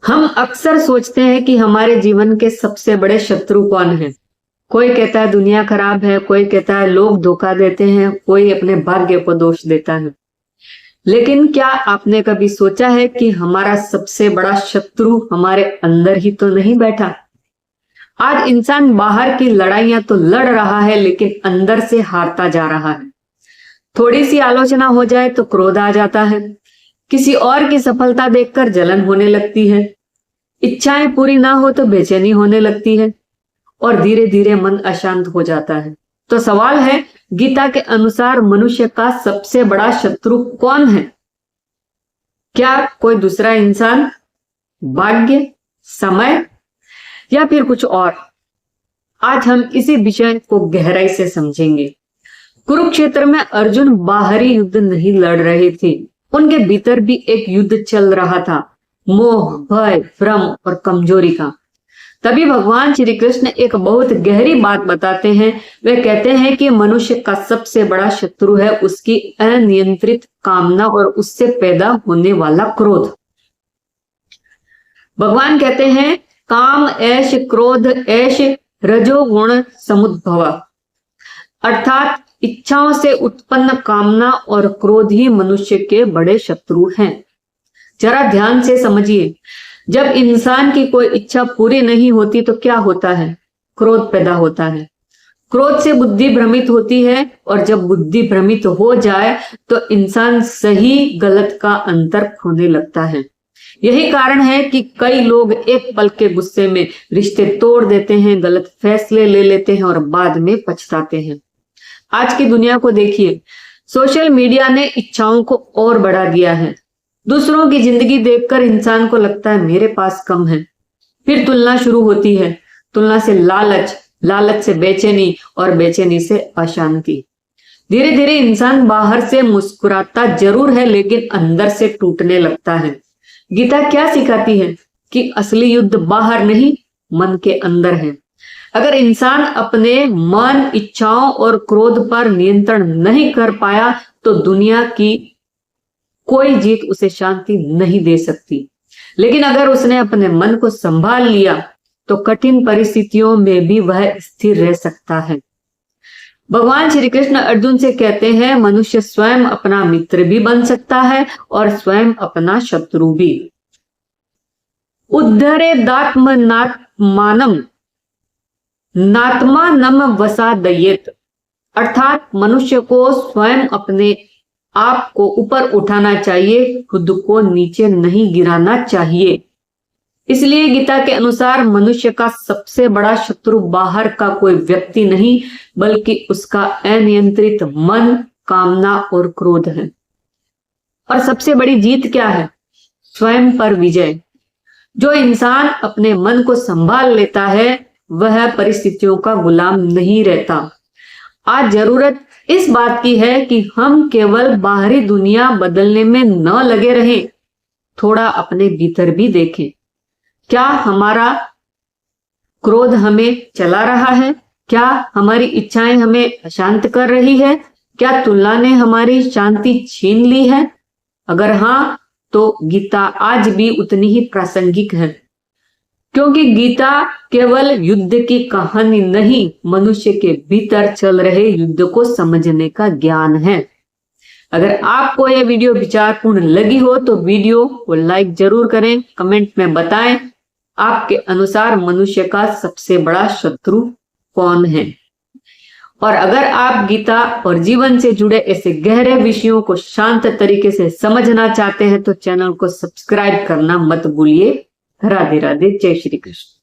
हम अक्सर सोचते हैं कि हमारे जीवन के सबसे बड़े शत्रु कौन है। कोई कहता है दुनिया खराब है, कोई कहता है लोग धोखा देते हैं, कोई अपने भाग्य को दोष देता है। लेकिन क्या आपने कभी सोचा है कि हमारा सबसे बड़ा शत्रु हमारे अंदर ही तो नहीं बैठा? आज इंसान बाहर की लड़ाइयां तो लड़ रहा है, लेकिन अंदर से हारता जा रहा है। थोड़ी सी आलोचना हो जाए तो क्रोध आ जाता है, किसी और की सफलता देखकर जलन होने लगती है, इच्छाएं पूरी ना हो तो बेचैनी होने लगती है और धीरे धीरे मन अशांत हो जाता है। तो सवाल है, गीता के अनुसार मनुष्य का सबसे बड़ा शत्रु कौन है? क्या कोई दूसरा इंसान, भाग्य, समय या फिर कुछ और? आज हम इसी विषय को गहराई से समझेंगे। कुरुक्षेत्र में अर्जुन बाहरी युद्ध नहीं लड़ रहे थे, उनके भीतर भी एक युद्ध चल रहा था, मोह, भय, भ्रम और कमजोरी का। तभी भगवान श्री कृष्ण एक बहुत गहरी बात बताते हैं। वे कहते हैं कि मनुष्य का सबसे बड़ा शत्रु है उसकी अनियंत्रित कामना और उससे पैदा होने वाला क्रोध। भगवान कहते हैं, काम ऐश क्रोध ऐश रजोगुण समुद्भव, अर्थात इच्छाओं से उत्पन्न कामना और क्रोध ही मनुष्य के बड़े शत्रु हैं। जरा ध्यान से समझिए, जब इंसान की कोई इच्छा पूरी नहीं होती तो क्या होता है? क्रोध पैदा होता है। क्रोध से बुद्धि भ्रमित होती है और जब बुद्धि भ्रमित हो जाए तो इंसान सही गलत का अंतर खोने लगता है। यही कारण है कि कई लोग एक पल के गुस्से में रिश्ते तोड़ देते हैं, गलत फैसले ले लेते हैं और बाद में पछताते हैं। आज की दुनिया को देखिए, सोशल मीडिया ने इच्छाओं को और बढ़ा दिया है। दूसरों की जिंदगी देखकर इंसान को लगता है मेरे पास कम है, फिर तुलना शुरू होती है। तुलना से लालच, लालच से बेचैनी और बेचैनी से अशांति। धीरे धीरे इंसान बाहर से मुस्कुराता जरूर है, लेकिन अंदर से टूटने लगता है। गीता क्या सिखाती है कि असली युद्ध बाहर नहीं, मन के अंदर है। अगर इंसान अपने मन, इच्छाओं और क्रोध पर नियंत्रण नहीं कर पाया तो दुनिया की कोई जीत उसे शांति नहीं दे सकती। लेकिन अगर उसने अपने मन को संभाल लिया तो कठिन परिस्थितियों में भी वह स्थिर रह सकता है। भगवान श्री कृष्ण अर्जुन से कहते हैं, मनुष्य स्वयं अपना मित्र भी बन सकता है और स्वयं अपना शत्रु भी। उद्धरेदात्मनात्मानम नात्मानम वसादयेत, अर्थात मनुष्य को स्वयं अपने आप को ऊपर उठाना चाहिए, खुद को नीचे नहीं गिराना चाहिए। इसलिए गीता के अनुसार मनुष्य का सबसे बड़ा शत्रु बाहर का कोई व्यक्ति नहीं, बल्कि उसका अनियंत्रित मन, कामना और क्रोध है। और सबसे बड़ी जीत क्या है? स्वयं पर विजय। जो इंसान अपने मन को संभाल लेता है वह परिस्थितियों का गुलाम नहीं रहता। आज जरूरत इस बात की है कि हम केवल बाहरी दुनिया बदलने में न लगे रहें, थोड़ा अपने भीतर भी देखें। क्या हमारा क्रोध हमें चला रहा है? क्या हमारी इच्छाएं हमें अशांत कर रही है? क्या तुलना ने हमारी शांति छीन ली है? अगर हाँ, तो गीता आज भी उतनी ही प्रासंगिक है, क्योंकि गीता केवल युद्ध की कहानी नहीं, मनुष्य के भीतर चल रहे युद्ध को समझने का ज्ञान है। अगर आपको यह वीडियो विचारपूर्ण लगी हो तो वीडियो को लाइक जरूर करें, कमेंट में बताएं आपके अनुसार मनुष्य का सबसे बड़ा शत्रु कौन है। और अगर आप गीता और जीवन से जुड़े ऐसे गहरे विषयों को शांत तरीके से समझना चाहते हैं तो चैनल को सब्सक्राइब करना मत भूलिए। राधे राधे, जय श्री कृष्ण।